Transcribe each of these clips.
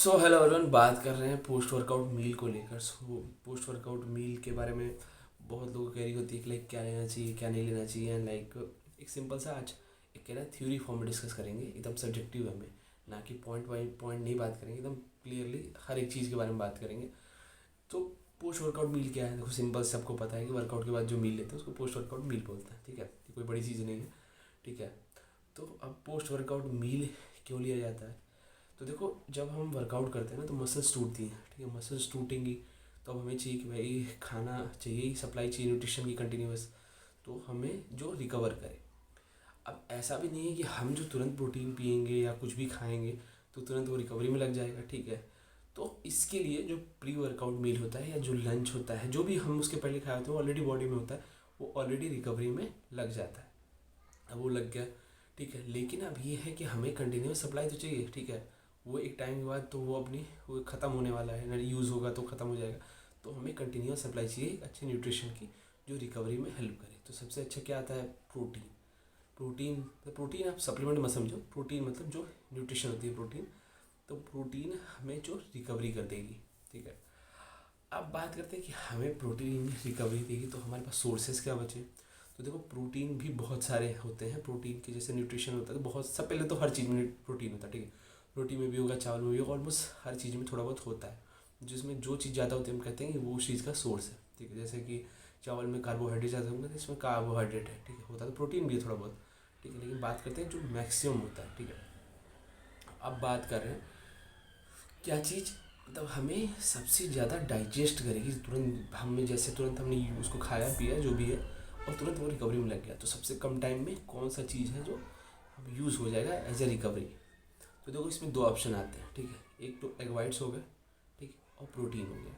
So hello everyone, बात कर रहे हैं पोस्ट वर्कआउट मील को लेकर। पोस्ट वर्कआउट मील के बारे में बहुत लोगों की क्वेरी होती है कि लाइक क्या लेना चाहिए, क्या नहीं लेना चाहिए। एंड लाइक एक सिंपल सा आज एक कह रहा है थ्योरी फॉर्म में डिस्कस करेंगे, एकदम सब्जेक्टिव वे में, ना कि पॉइंट बाई पॉइंट नहीं बात करेंगे, एकदम क्लियरली हर एक चीज़ के बारे में बात करेंगे। तो पोस्ट वर्कआउट मील क्या है? देखो सिंपल, सबको पता है कि वर्कआउट के बाद जो मील लेते हैं उसको पोस्ट वर्कआउट मील बोलते हैं। ठीक है, ये कोई बड़ी चीज़ नहीं है। ठीक है, तो अब पोस्ट वर्कआउट मील क्यों लिया जाता है? तो देखो, जब हम वर्कआउट करते हैं ना तो मसल्स टूटती हैं। ठीक है, मसल्स टूटेंगी तो अब हमें चाहिए कि भाई खाना चाहिए, सप्लाई चाहिए न्यूट्रिशन की कंटिन्यूस, तो हमें जो रिकवर करे। अब ऐसा भी नहीं है कि हम जो तुरंत प्रोटीन पियेंगे या कुछ भी खाएंगे तो तुरंत वो रिकवरी में लग जाएगा। ठीक है, तो इसके लिए जो प्री वर्कआउट मील होता है या जो लंच होता है, जो भी हम उसके पहले खाए होते हैं वो ऑलरेडी बॉडी में होता है, वो ऑलरेडी रिकवरी में लग जाता है। अब वो लग गया, ठीक है, लेकिन अब ये है कि हमें कंटिन्यूस सप्लाई तो चाहिए। ठीक है, वो एक टाइम के बाद तो वो अपनी वो ख़त्म होने वाला है ना, यूज़ होगा तो ख़त्म हो जाएगा। तो हमें कंटिन्यूस सप्लाई चाहिए एक अच्छे न्यूट्रिशन की, जो रिकवरी में हेल्प करे। तो सबसे अच्छा क्या आता है? प्रोटीन। प्रोटीन तो प्रोटीन आप सप्लीमेंट मत समझो, प्रोटीन मतलब जो न्यूट्रिशन होती है प्रोटीन। तो प्रोटीन हमें जो रिकवरी कर देगी। ठीक है, अब बात करते हैं कि हमें प्रोटीन रिकवरी देगी तो हमारे पास सोर्सेज क्या बचे। तो देखो, प्रोटीन भी बहुत सारे होते हैं। प्रोटीन के जैसे न्यूट्रिशन होता है तो बहुत सब, पहले तो हर चीज़ में प्रोटीन होता है। ठीक है, रोटी में भी होगा, चावल में भी होगा, ऑलमोस्ट हर चीज़ में थोड़ा बहुत होता है। जिसमें जो चीज़ ज़्यादा होती है हम कहते हैं कि वो उस चीज़ का सोर्स है। ठीक है, जैसे कि चावल में कार्बोहाइड्रेट ज़्यादा होंगे तो इसमें कार्बोहाइड्रेट है। ठीक है, होता है तो प्रोटीन भी है थोड़ा बहुत। ठीक है, लेकिन बात करते हैं जो मैक्सिमम होता है। ठीक है, अब बात कर रहे हैं क्या चीज़ मतलब हमें सबसे ज़्यादा डाइजेस्ट करेगी तुरंत, हमें जैसे तुरंत हमने उसको खाया पिया जो भी है और तुरंत वो रिकवरी में लग गया, तो सबसे कम टाइम में कौन सा चीज़ है जो हम यूज़ हो जाएगा एज ए रिकवरी। तो देखो, इसमें दो ऑप्शन आते हैं। ठीक है, एक तो एग वाइट्स हो गए, ठीक है, और प्रोटीन हो गया।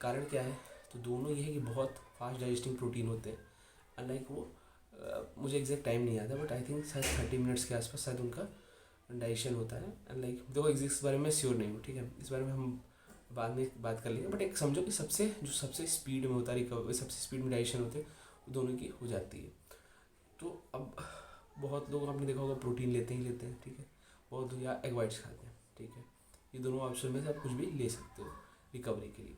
कारण क्या है? तो दोनों ये है कि बहुत फास्ट डाइजेस्टिंग प्रोटीन होते हैं। अनलाइक वो मुझे एग्जैक्ट टाइम नहीं आता, बट आई थिंक शायद 30 मिनट्स के आसपास शायद उनका डाइजेशन होता है। एंड लाइक देखो, इस बारे में श्योर नहीं हूँ। ठीक है, इस बारे में हम बाद में बात कर लेंगे, बट एक समझो कि सबसे स्पीड में होता है रिकवर, सबसे स्पीड में डाइजेशन होते हैं, वो दोनों की हो जाती है। तो अब बहुत लोग आपने देखा होगा प्रोटीन लेते हैं। ठीक है, बहुत लोग या एग वाइट्स खाते हैं। ठीक है, ये दोनों ऑप्शन में से आप कुछ भी ले सकते हो रिकवरी के लिए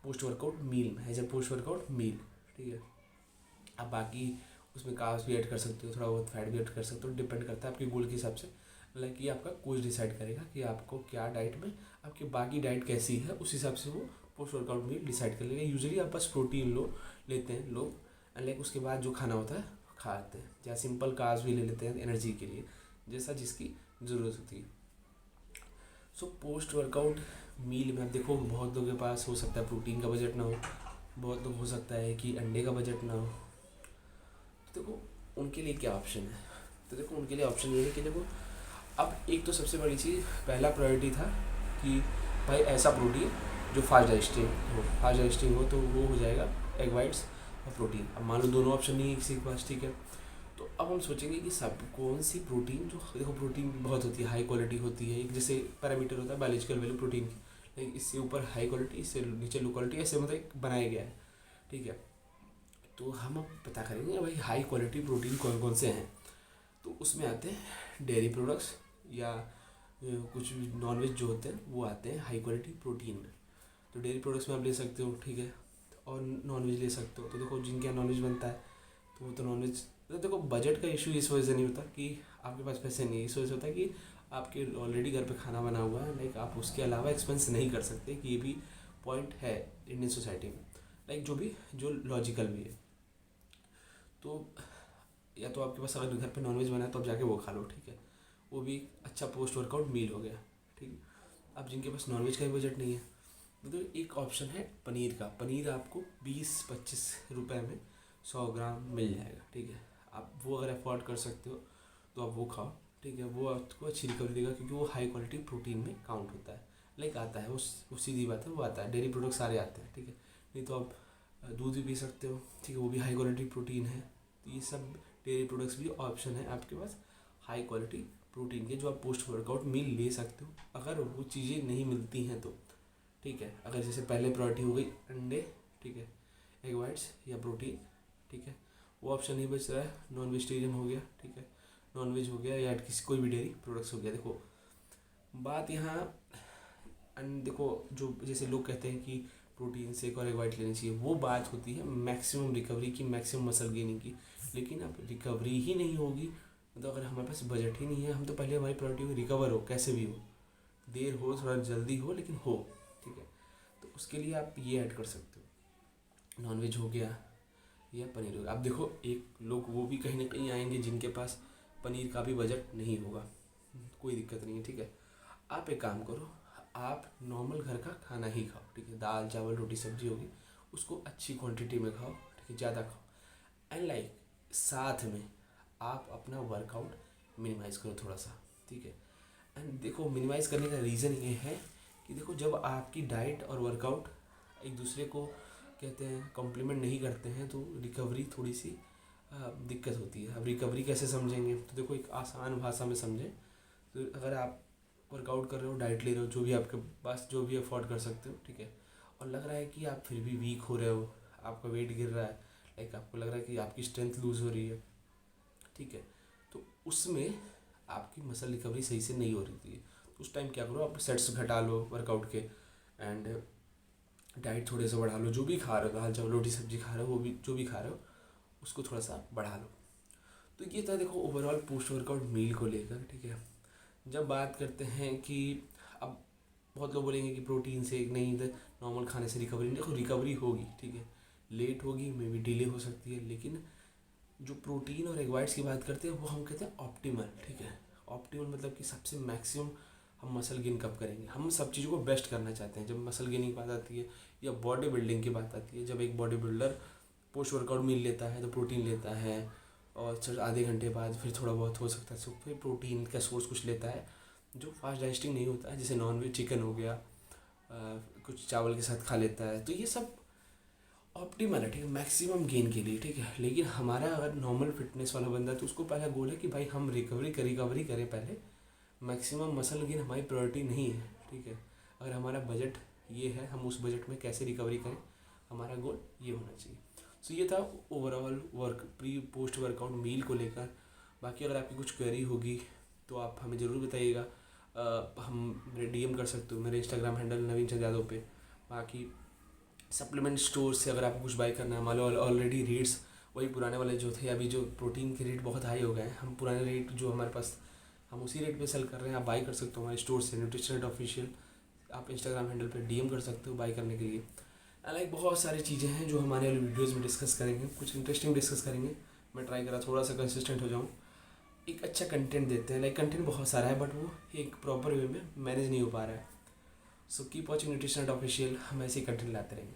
पोस्ट वर्कआउट मील में, as a post workout meal. ठीक है, अब बाकी उसमें कार्ब्स भी ऐड कर सकते हो, थोड़ा बहुत फैट भी ऐड कर सकते हो, डिपेंड करता है आपके गोल के हिसाब से। लाइक ये आपका कोच डिसाइड करेगा कि आपको क्या डाइट में, आपकी बाकी डाइट कैसी है, उस हिसाब से वो पोस्ट वर्कआउट मील डिसाइड कर लेगा। यूजुअली आप बस प्रोटीन लेते हैं लोग, एंड लाइक उसके बाद जो खाना होता है खाते हैं, या सिंपल कार्ब्स भी ले लेते हैं एनर्जी के लिए, जैसा जिसकी ज़रूरत होती है। सो पोस्ट वर्कआउट मील में आप देखो, बहुत लोगों के पास हो सकता है प्रोटीन का बजट ना हो, बहुत लोग हो सकता है कि अंडे का बजट ना हो। तो देखो उनके लिए क्या ऑप्शन है? तो देखो उनके लिए ऑप्शन ये है कि देखो, अब एक तो सबसे बड़ी चीज़, पहला प्रायोरिटी था कि भाई ऐसा प्रोटीन जो फास्ट डाइजेस्टिंग हो, तो वो हो जाएगा एग वाइट्स और प्रोटीन। अब मान लो दोनों ऑप्शन नहीं है किसी के पास। ठीक है, तो अब हम सोचेंगे कि सब कौन सी प्रोटीन, जो देखो प्रोटीन बहुत होती है, हाई क्वालिटी होती है, एक जैसे पैरामीटर होता है बायोलॉजिकल वैल्यू प्रोटीन की, लेकिन इससे ऊपर हाई क्वालिटी, इससे नीचे लो क्वालिटी, ऐसे मतलब एक बनाया गया है। ठीक है, तो हम अब पता करेंगे भाई हाई क्वालिटी प्रोटीन कौन कौन से हैं। तो उसमें आते हैं डेयरी प्रोडक्ट्स, या कुछ नॉनवेज जो होते हैं वो आते हैं हाई क्वालिटी प्रोटीन में। तो डेयरी प्रोडक्ट्स में आप ले सकते हो। ठीक है, और नॉनवेज ले सकते हो। तो देखो जिनके यहाँ नॉनवेज बनता है तो वो तो नॉनवेज, तो देखो बजट का इशू इस वजह से नहीं होता कि आपके पास पैसे नहीं है, इस वजह से होता है कि आपके ऑलरेडी घर पे खाना बना हुआ है। लाइक आप उसके अलावा एक्सपेंस नहीं कर सकते, कि ये भी पॉइंट है इंडियन सोसाइटी में। लाइक जो लॉजिकल भी है। तो या तो आपके पास अगर घर पे नॉनवेज बना है तो आप जाके वो खा लो। ठीक है, वो भी अच्छा पोस्ट वर्कआउट मील हो गया। ठीक है, अब जिनके पास नॉनवेज का भी बजट नहीं है तो एक ऑप्शन है पनीर का। पनीर आपको 20-25 रुपए में 100 ग्राम मिल जाएगा। ठीक है, आप वो अगर अफोर्ड कर सकते हो तो आप वो खाओ। ठीक है, वो आपको अच्छी रिकवरी देगा क्योंकि वो हाई क्वालिटी प्रोटीन में काउंट होता है। लाइक आता है वो सीधी बात है, वो आता है। डेयरी प्रोडक्ट सारे आते हैं। ठीक है, नहीं तो आप दूध भी पी सकते हो। ठीक है, वो भी हाई क्वालिटी प्रोटीन है। तो ये सब डेयरी प्रोडक्ट्स भी ऑप्शन है आपके पास हाई क्वालिटी प्रोटीन के, जो आप पोस्ट वर्कआउट मील ले सकते हो अगर वो चीज़ें नहीं मिलती हैं तो। ठीक है, अगर जैसे पहले प्रायोरिटी हो गई अंडे, ठीक है, एग वाइट्स या प्रोटीन। ठीक है, वो ऑप्शन नहीं बच रहा है, नॉन वेजिटेरियन हो गया। ठीक है, नॉन वेज हो गया या किसी कोई भी डेयरी प्रोडक्ट्स हो गया। देखो बात यहाँ एंड देखो, जो जैसे लोग कहते हैं कि प्रोटीन शेक और एग वाइट लेनी चाहिए, वो बात होती है मैक्सिमम रिकवरी की, मैक्सिमम मसल गेनिंग की। लेकिन अब रिकवरी ही नहीं होगी, मतलब अगर हमारे पास बजट ही नहीं है, हम तो पहले हमारी प्रायोरिटी हो रिकवर हो, कैसे भी हो, देर हो थोड़ा जल्दी हो लेकिन हो, ठीक है। तो उसके लिए आप ये ऐड कर सकते हो, नॉनवेज हो गया या पनीर हो गया। अब देखो, एक लोग वो भी कहीं ना कहीं आएंगे जिनके पास पनीर का भी बजट नहीं होगा, कोई दिक्कत नहीं है, ठीक है। आप एक काम करो, आप नॉर्मल घर का खाना ही खाओ, ठीक है। दाल चावल रोटी सब्जी होगी, उसको अच्छी क्वांटिटी में खाओ, ठीक है, ज़्यादा खाओ। एंड लाइक साथ में आप अपना वर्कआउट मिनिमाइज़ करो थोड़ा सा, ठीक है। एंड देखो, मिनिमाइज़ करने का रीज़न ये है कि देखो, जब आपकी डाइट और वर्कआउट एक दूसरे को कहते हैं कॉम्प्लीमेंट नहीं करते हैं, तो रिकवरी थोड़ी सी दिक्कत होती है। अब रिकवरी कैसे समझेंगे, तो देखो एक आसान भाषा में समझें, तो अगर आप वर्कआउट कर रहे हो, डाइट ले रहे हो, जो भी आपके पास जो भी अफोर्ड कर सकते हो, ठीक है, और लग रहा है कि आप फिर भी वीक हो रहे हो, आपका वेट गिर रहा है, लाइक आपको लग रहा है कि आपकी स्ट्रेंथ लूज़ हो रही है, ठीक है, तो उसमें आपकी मसल रिकवरी सही से नहीं हो रही थी। तो उस टाइम क्या करो, आप सेट्स घटा लो वर्कआउट के, एंड डाइट थोड़े से बढ़ा लो, जो भी खा रहे हो, दाल चावल रोटी सब्जी खा रहे हो, वो भी जो भी खा रहे हो उसको थोड़ा सा बढ़ा लो। तो ये था देखो ओवरऑल पोस्ट वर्कआउट मील को लेकर, ठीक है। जब बात करते हैं कि अब बहुत लोग बोलेंगे कि प्रोटीन से नहीं, इधर नॉर्मल खाने से रिकवरी नहीं, देखो रिकवरी होगी, ठीक है, लेट होगी, मे बी डिले हो सकती है, लेकिन जो प्रोटीन और एग वाइट्स की बात करते हैं वो हम कहते हैं ऑप्टिमल, ठीक है। ऑप्टिमल मतलब कि सबसे मैक्सिमम हम मसल गेन कब करेंगे, हम सब चीज़ों को बेस्ट करना चाहते हैं। जब मसल गेनिंग की बात आती है या बॉडी बिल्डिंग की बात आती है, जब एक body builder post workout meal लेता है तो प्रोटीन लेता है, और चल आधे घंटे बाद फिर थोड़ा बहुत हो सकता है फिर प्रोटीन का सोर्स कुछ लेता है जो फास्ट डाइजेस्टिंग नहीं होता है, जैसे नॉनवेज चिकन हो गया, कुछ चावल के साथ खा लेता है। तो ये सब ऑप्टिमल है, ठीक है, मैक्सिमम गेन के लिए, ठीक है। लेकिन हमारा अगर नॉर्मल फिटनेस वाला बंदा है तो उसको पहला गोल है कि भाई हम रिकवरी करें पहले, मैक्सिमम मसल गेन हमारी प्रायोरिटी नहीं है, ठीक है। अगर हमारा बजट ये है, हम उस बजट में कैसे रिकवरी करें, हमारा गोल ये होना चाहिए। सो ये था overall work pre post workout meal को लेकर। बाकी अगर आपकी कुछ क्वेरी होगी तो आप हमें ज़रूर बताइएगा, हम डीएम कर सकते हो मेरे इंस्टाग्राम हैंडल नवीन चंद यादव पे। बाकी सप्लीमेंट स्टोर से अगर आपको कुछ बाई करना है, मान लो ऑलरेडी रेट्स वही पुराने वाले जो थे, अभी जो प्रोटीन के रेट बहुत हाई हो गए हैं, हम पुराने रेट जो हमारे पास हम उसी रेट पे सेल कर रहे हैं, आप बाई कर सकते हो हमारे स्टोर से, न्यूट्रिशन ऑफिशियल। आप इंस्टाग्राम हैंडल पे डीएम कर सकते हो बाई करने के लिए। लाइक बहुत सारी चीज़ें हैं जो हमारे वाले वीडियोज़ में डिस्कस करेंगे, कुछ इंटरेस्टिंग डिस्कस करेंगे। मैं ट्राई करा थोड़ा सा कंसिस्टेंट हो जाऊँ, एक अच्छा कंटेंट देते हैं। लाइक कंटेंट बहुत सारा है बट वो एक प्रॉपर वे में मैनेज नहीं हो पा रहा है। So keep watching nutrition official, हम ऐसे ही कंटेंट लाते रहेंगे।